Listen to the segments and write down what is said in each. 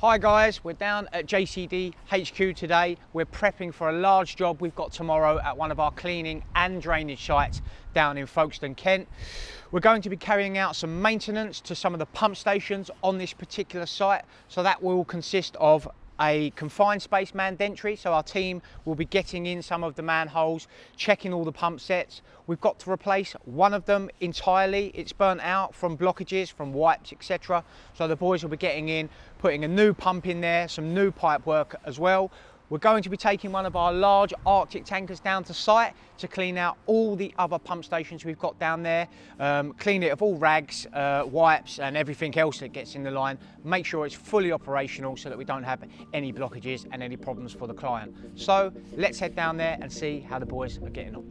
Hi guys, we're down at JCD HQ today. We're prepping for a large job we've got tomorrow at one of our cleaning and drainage sites down in Folkstone, Kent. We're going to be carrying out some maintenance to some of the pump stations on this particular site. So that will consist of a confined space manned entry, so our team will be getting in some of the manholes, checking all the pump sets. We've got to replace one of them entirely. It's burnt out from blockages, from wipes, etc. So the boys will be getting in, putting a new pump in there, some new pipe work as well. We're going to be taking one of our large Arctic tankers down to site to clean out all the other pump stations we've got down there, clean it of all rags, wipes and everything else that gets in the line, make sure it's fully operational so that we don't have any blockages and any problems for the client. So let's head down there and see how the boys are getting on.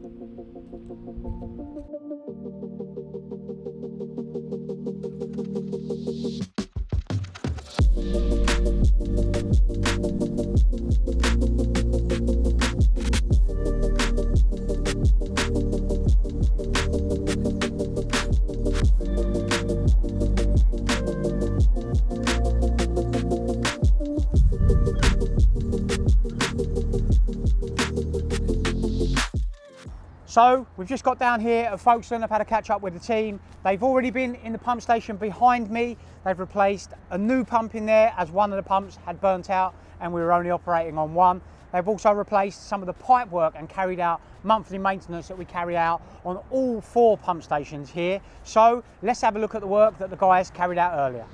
So we've just got down here at Folkstone. I've had a catch up with the team. They've already been in the pump station behind me. They've replaced a new pump in there as one of the pumps had burnt out and we were only operating on one. They've also replaced some of the pipe work and carried out monthly maintenance that we carry out on all 4 pump stations here. So let's have a look at the work that the guys carried out earlier.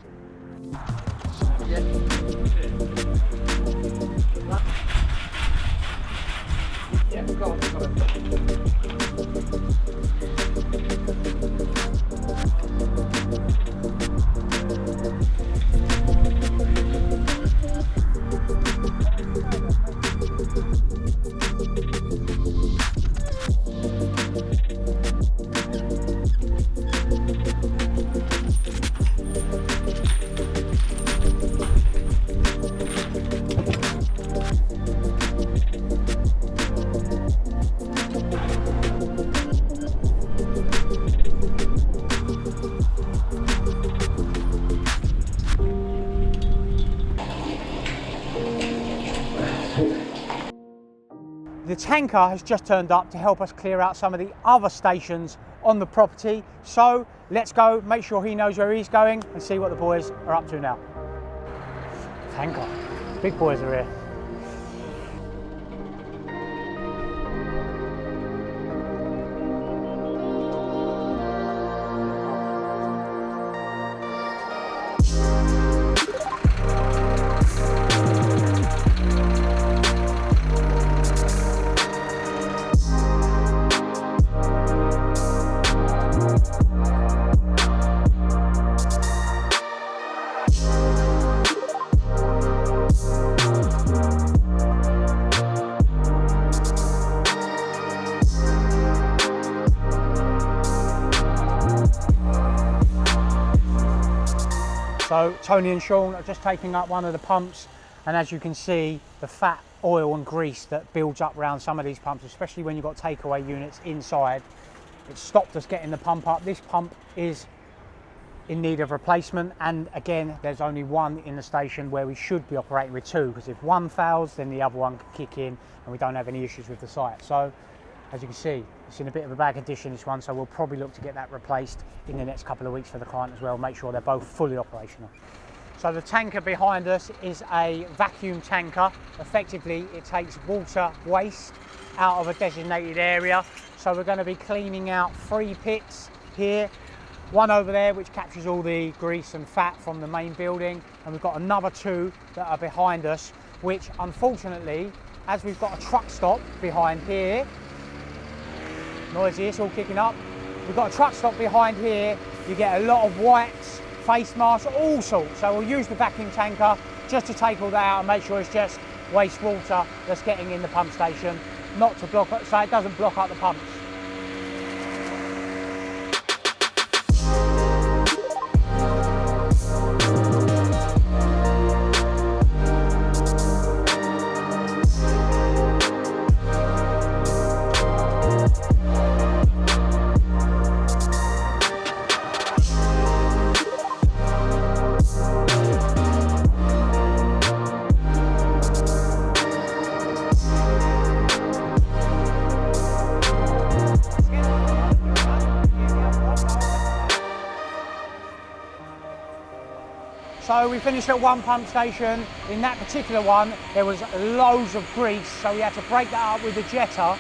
Yeah, go on, go on. The tanker has just turned up to help us clear out some of the other stations on the property. So let's go, make sure he knows where he's going and see what the boys are up to now. Tanker, big boys are here. So Tony and Sean are just taking up one of the pumps, and as you can see, the fat, oil and grease that builds up around some of these pumps, especially when you've got takeaway units inside, it stopped us getting the pump up. This pump is in need of replacement, and again, there's only one in the station where we should be operating with 2, because if one fails, then the other one can kick in and we don't have any issues with the site. So as you can see, it's in a bit of a bad condition, this one, so we'll probably look to get that replaced in the next couple of weeks for the client as well, make sure they're both fully operational. So the tanker behind us is a vacuum tanker. Effectively, it takes water waste out of a designated area. So we're going to be cleaning out 3 pits here, one over there which captures all the grease and fat from the main building, and we've got another 2 that are behind us, which unfortunately, as we've got a truck stop behind here, noisy, it's all kicking up. We've got a truck stop behind here. You get a lot of wipes, face masks, all sorts. So we'll use the vacuum tanker just to take all that out and make sure it's just wastewater that's getting in the pump station, not to block it, so it doesn't block up the pumps. So we finished at one pump station. In that particular one, there was loads of grease, so we had to break that up with the jetter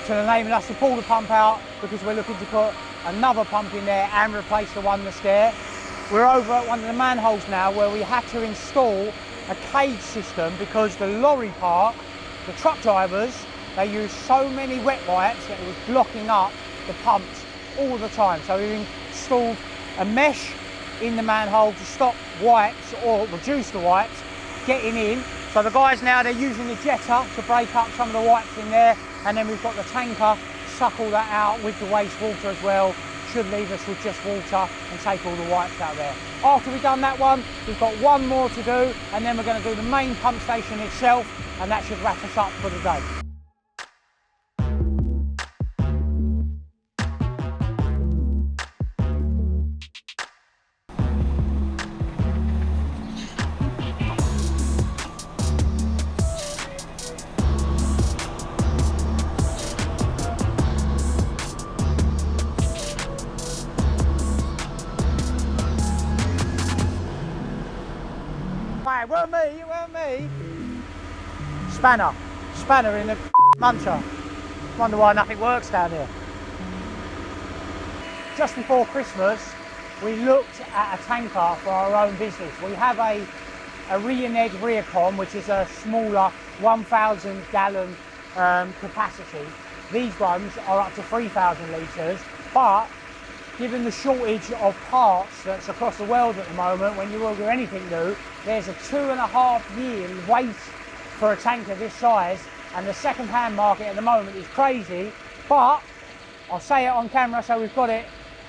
to enable us to pull the pump out, because we're looking to put another pump in there and replace the one that's there. We're over at one of the manholes now where we had to install a cage system, because the lorry park, the truck drivers, they use so many wet wipes that it was blocking up the pumps all the time. So we installed a mesh in the manhole to stop wipes, or reduce the wipes getting in. So the guys now, they're using the jetter to break up some of the wipes in there, and then we've got the tanker suck all that out with the wastewater as well. Should leave us with just water and take all the wipes out there. After we've done that one, we've got one more to do, and then we're going to do the main pump station itself, and that should wrap us up for the day. It weren't me. Spanner in the muncher. Wonder why nothing works down here. Just before Christmas, we looked at a tanker for our own business. We have a Rioned Reacon, which is a smaller 1,000 gallon capacity. These ones are up to 3,000 litres, but given the shortage of parts that's across the world at the moment, when you order anything new, there's a 2.5 year wait for a tanker this size, and the second-hand market at the moment is crazy. But I'll say it on camera so we've got it,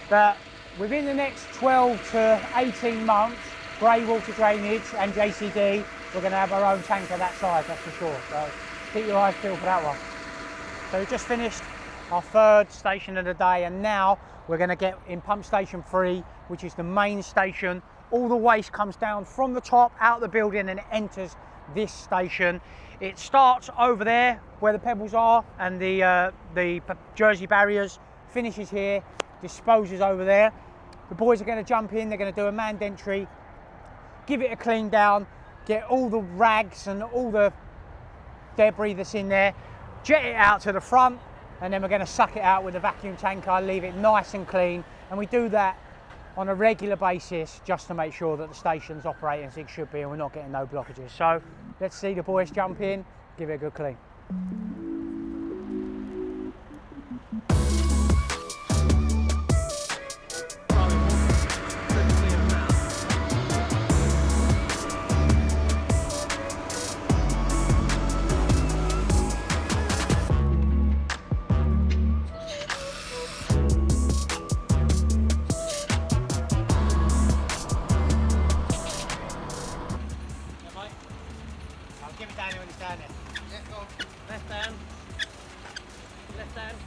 that within the next 12 to 18 months, grey water drainage and JCD, we're going to have our own tanker that size, that's for sure. So keep your eyes peeled for that one. So we've just finished our third station of the day, and now we're going to get in pump station 3, which is the main station. All the waste comes down from the top out the building and it enters this station. It starts over there where the pebbles are and the Jersey barriers, finishes here, disposes over there. The boys are going to jump in, they're going to do a manned entry, give it a clean down, get all the rags and all the debris that's in there, jet it out to the front, and then we're going to suck it out with a vacuum tanker, leave it nice and clean. And we do that on a regular basis just to make sure that the station's operating as it should be and we're not getting no blockages. So let's see the boys jump in, give it a good clean. Give it down here when it's down there. Yeah, go on. Left hand. Left hand.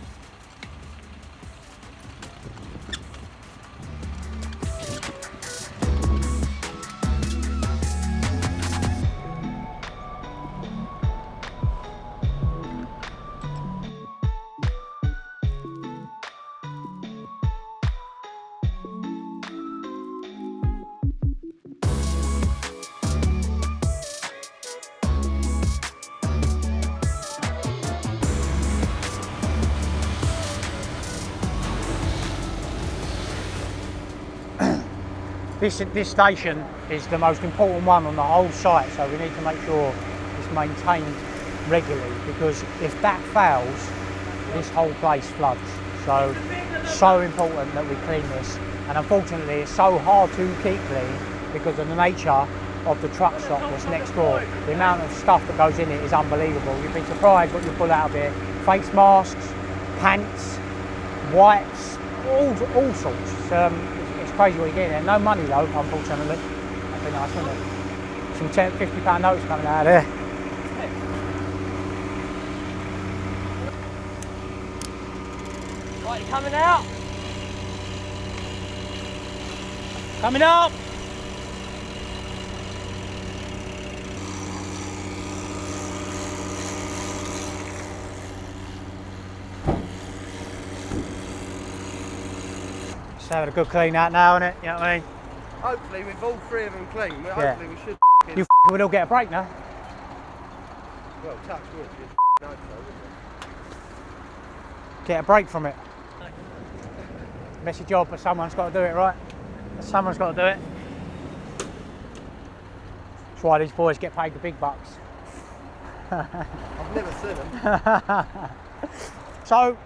This station is the most important one on the whole site, so we need to make sure it's maintained regularly, because if that fails, this whole place floods. So important that we clean this, and unfortunately it's so hard to keep clean because of the nature of the truck stop that's next door. The amount of stuff that goes in it is unbelievable. You'd be surprised what you pull out of here. Face masks, pants, wipes, all sorts. It's crazy what you get in there. No money though, unfortunately. That'd be nice, wouldn't it? Some £50 notes coming out of there. Right, you coming out? Coming up! Just having a good clean out now, innit? You know what I mean? Hopefully, with all three of them clean, hopefully we should. You would all get a break now. Well, touch wood, you'd know so, wouldn't you? Get a break from it. Messy job, but someone's got to do it, right? Someone's got to do it. That's why these boys get paid the big bucks. I've never seen them. So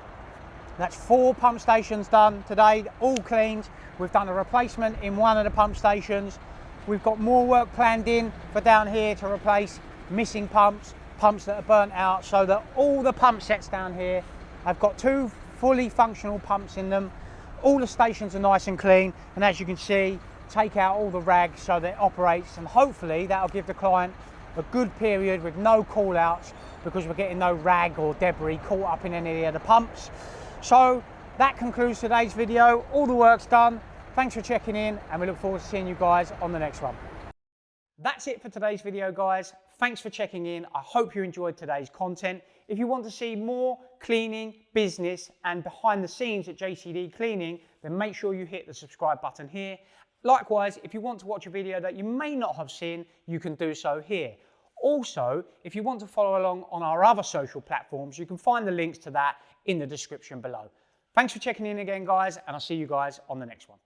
that's 4 pump stations done today, all cleaned. We've done a replacement in one of the pump stations. We've got more work planned in for down here to replace missing pumps, pumps that are burnt out, so that all the pump sets down here have got 2 fully functional pumps in them. All the stations are nice and clean, and as you can see, take out all the rags so that it operates, and hopefully that'll give the client a good period with no call outs, because we're getting no rag or debris caught up in any of the pumps. So that concludes today's video. All the work's done. Thanks for checking in, and we look forward to seeing you guys on the next one. That's it for today's video, guys. Thanks for checking in. I hope you enjoyed today's content. If you want to see more cleaning, business, and behind the scenes at JCD Cleaning, then make sure you hit the subscribe button here. Likewise, if you want to watch a video that you may not have seen, you can do so here. Also, if you want to follow along on our other social platforms, you can find the links to that in the description below. Thanks for checking in again, guys, and I'll see you guys on the next one.